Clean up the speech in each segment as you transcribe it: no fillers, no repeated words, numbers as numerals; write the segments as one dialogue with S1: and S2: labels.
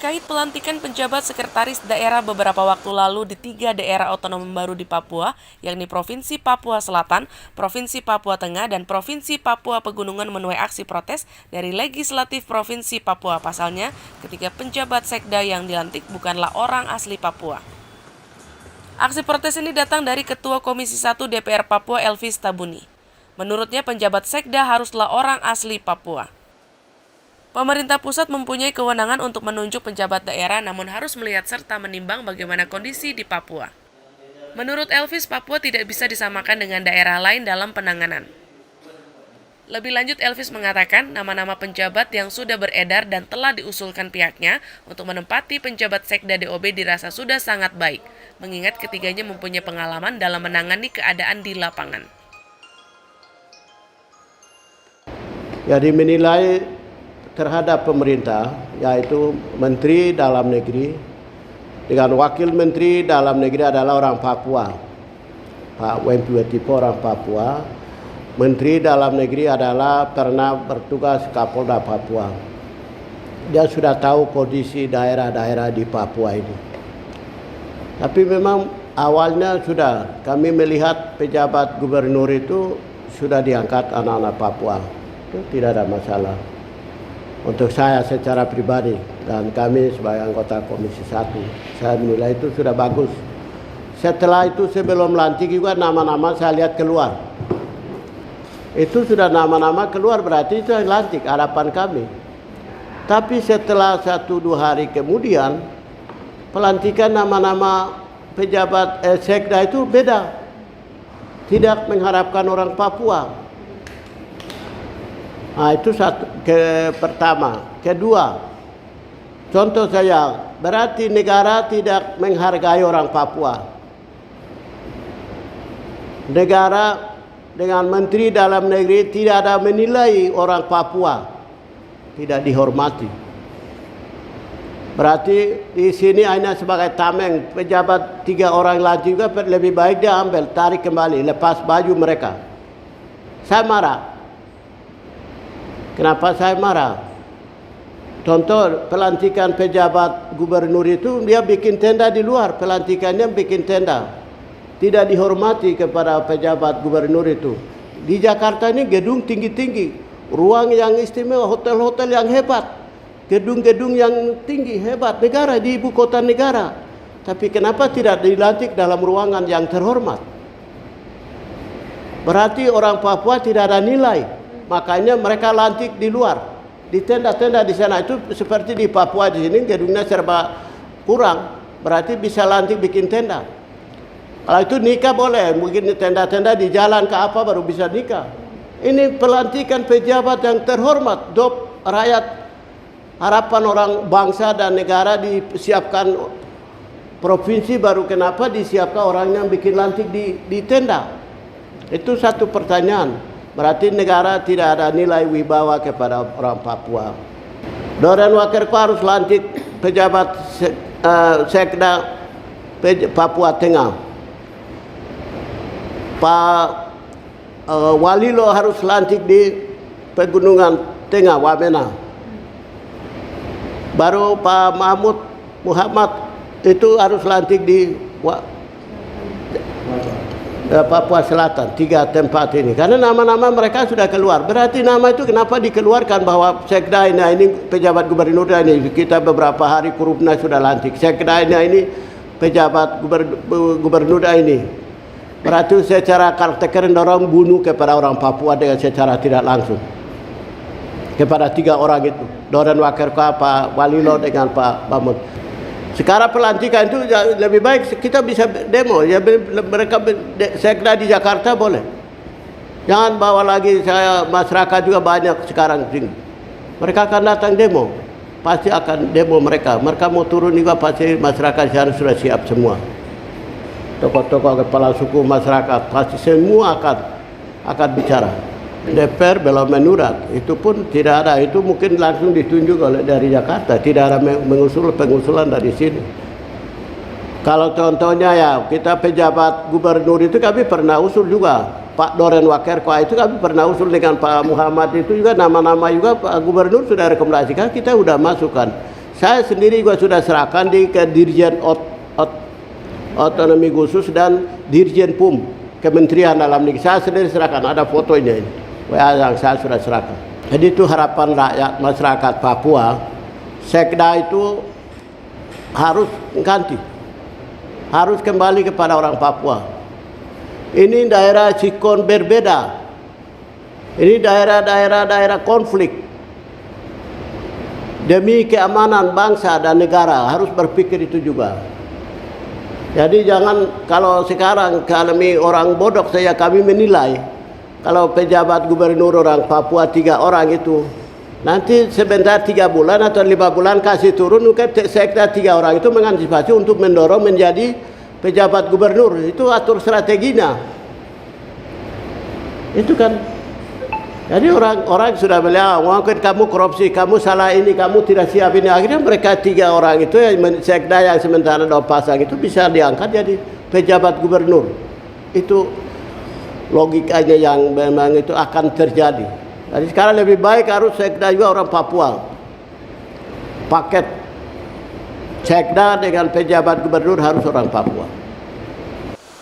S1: terkait pelantikan penjabat sekretaris daerah beberapa waktu lalu di 3 daerah otonom baru di Papua, yakni Provinsi Papua Selatan, Provinsi Papua Tengah, dan Provinsi Papua Pegunungan menuai aksi protes dari Legislatif Provinsi Papua. Pasalnya, ketika penjabat sekda yang dilantik bukanlah orang asli Papua. Aksi protes ini datang dari Ketua Komisi 1 DPR Papua Elvis Tabuni. Menurutnya penjabat sekda haruslah orang asli Papua. Pemerintah pusat mempunyai kewenangan untuk menunjuk penjabat daerah namun harus melihat serta menimbang bagaimana kondisi di Papua. Menurut Elvis, Papua tidak bisa disamakan dengan daerah lain dalam penanganan. Lebih lanjut, Elvis mengatakan nama-nama penjabat yang sudah beredar dan telah diusulkan pihaknya untuk menempati penjabat sekda DOB dirasa sudah sangat baik, mengingat ketiganya mempunyai pengalaman dalam menangani keadaan di lapangan.
S2: Jadi menilai terhadap pemerintah, yaitu Menteri Dalam Negeri dengan Wakil Menteri Dalam Negeri adalah orang Papua. Pak Wempiwetipo orang Papua. Menteri Dalam Negeri adalah pernah bertugas Kapolda Papua. Dia sudah tahu kondisi daerah-daerah di Papua ini. Tapi memang awalnya sudah kami melihat pejabat gubernur itu sudah diangkat anak-anak Papua. Itu tidak ada masalah. Untuk saya secara pribadi dan kami sebagai anggota Komisi 1, saya menilai itu sudah bagus. Setelah itu sebelum lantik juga nama-nama saya lihat keluar. Itu sudah nama-nama keluar, berarti itu yang lantik, harapan kami. Tapi setelah 1-2 hari kemudian, pelantikan nama-nama pejabat sekda itu beda. Tidak mengharapkan orang Papua. Nah, itu pertama. Kedua, contoh saya, berarti negara tidak menghargai orang Papua. Negara dengan Menteri Dalam Negeri tidak ada menilai orang Papua, tidak dihormati. Berarti di sini hanya sebagai tameng, pejabat 3 orang lagi juga lebih baik dia ambil, tarik kembali, lepas baju mereka. Saya marah. Kenapa saya marah? Contoh pelantikan pejabat gubernur itu dia bikin tenda di luar, pelantikannya bikin tenda. Tidak dihormati kepada pejabat gubernur itu. Di Jakarta ini gedung tinggi-tinggi, ruang yang istimewa, hotel-hotel yang hebat, gedung-gedung yang tinggi hebat, negara di ibu kota negara. Tapi kenapa tidak dilantik dalam ruangan yang terhormat? Berarti orang Papua tidak ada nilai. Makanya mereka lantik di luar, di tenda-tenda di sana. Itu seperti di Papua di sini gedungnya serba kurang, berarti bisa lantik bikin tenda. Kalau itu nikah boleh, mungkin tenda-tenda di jalan ke apa baru bisa nikah. Ini pelantikan pejabat yang terhormat, dop rakyat, harapan orang bangsa dan negara disiapkan provinsi, baru kenapa disiapkan orang yang bikin lantik di tenda? Itu satu pertanyaan. Berarti negara tidak ada nilai wibawa kepada orang Papua. Doren Wakerko harus lantik pejabat sekda Papua Tengah. Pak Walilo harus lantik di Pegunungan Tengah, Wamena. Baru Pak Mahmud Muhammad itu harus lantik di Papua Selatan, 3 tempat ini. Karena nama-nama mereka sudah keluar. Berarti nama itu kenapa dikeluarkan bahwa sekda ini pejabat gubernur ini. Kita beberapa hari Kurupna sudah lantik. Sekda ini pejabat gubernur ini. Berarti secara karakter orang bunuh kepada orang Papua dengan secara tidak langsung. Kepada 3 orang itu. Doren Wakerko, Pak Walilo dengan Pak Mahmud. Sekarang pelantikan itu lebih baik kita bisa demo, ya mereka sekda di Jakarta boleh. Jangan bawa lagi masyarakat juga banyak sekarang sini. Mereka akan datang demo, pasti akan demo mereka. Mereka mau turun juga pasti masyarakat di sana sudah siap semua. Tokoh-tokoh kepala suku masyarakat pasti semua akan bicara. DPR belum menurat, itu pun tidak ada, itu mungkin langsung ditunjuk oleh dari Jakarta, tidak ada pengusulan dari sini. Kalau contohnya ya kita pejabat gubernur itu kami pernah usul juga, Pak Doren Wakerko itu kami pernah usul dengan Pak Muhammad itu juga nama-nama juga Pak Gubernur sudah rekomendasikan, kita sudah masukkan. Saya sendiri juga sudah serahkan ke Dirjen Otonomi Khusus dan Dirjen PUM, Kementerian Dalam Negeri. Saya sendiri serahkan, ada fotonya ini. Yang saya sudah serahkan. Jadi itu harapan rakyat masyarakat Papua, Sekda itu harus ganti. Harus kembali kepada orang Papua. Ini daerah sikon berbeda. Ini daerah konflik. Demi keamanan bangsa dan negara harus berpikir itu juga. Jadi jangan kalau sekarang kami orang bodoh saya kami menilai kalau pejabat gubernur orang Papua 3 orang itu nanti sebentar 3 bulan atau 5 bulan kasih turun ke sekda 3 orang itu mengantisipasi untuk mendorong menjadi pejabat gubernur. Itu atur strateginya. Itu kan. Jadi orang sudah bilang, mungkin kamu korupsi, kamu salah ini, kamu tidak siap ini. Akhirnya mereka 3 orang itu, sekda yang sementara 2 pasang itu bisa diangkat jadi pejabat gubernur. Itu logikanya yang memang itu akan terjadi. Jadi sekarang lebih baik harus sekda juga orang Papua. Paket sekda dengan pejabat gubernur harus orang Papua.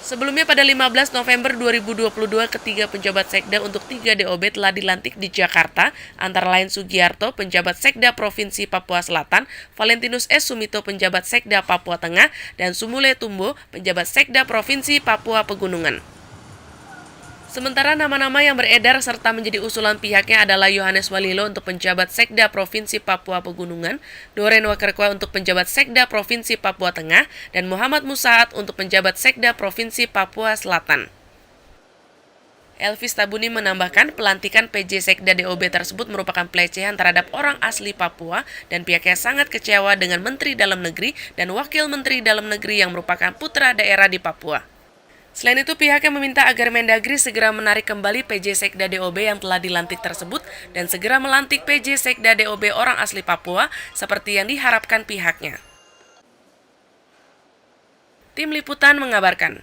S1: Sebelumnya pada 15 November 2022, ketiga penjabat Sekda untuk 3 DOB telah dilantik di Jakarta, antara lain Sugiarto, penjabat Sekda Provinsi Papua Selatan, Valentinus S. Sumito, penjabat Sekda Papua Tengah, dan Sumule Tumbo, penjabat Sekda Provinsi Papua Pegunungan. Sementara nama-nama yang beredar serta menjadi usulan pihaknya adalah Yohanes Walilo untuk penjabat Sekda Provinsi Papua Pegunungan, Doren Wakerkwa untuk penjabat Sekda Provinsi Papua Tengah, dan Muhammad Musaat untuk penjabat Sekda Provinsi Papua Selatan. Elvis Tabuni menambahkan pelantikan PJ Sekda DOB tersebut merupakan pelecehan terhadap orang asli Papua dan pihaknya sangat kecewa dengan Menteri Dalam Negeri dan Wakil Menteri Dalam Negeri yang merupakan putra daerah di Papua. Selain itu, pihaknya meminta agar Mendagri segera menarik kembali PJ Sekda DOB yang telah dilantik tersebut dan segera melantik PJ Sekda DOB orang asli Papua seperti yang diharapkan pihaknya. Tim Liputan mengabarkan.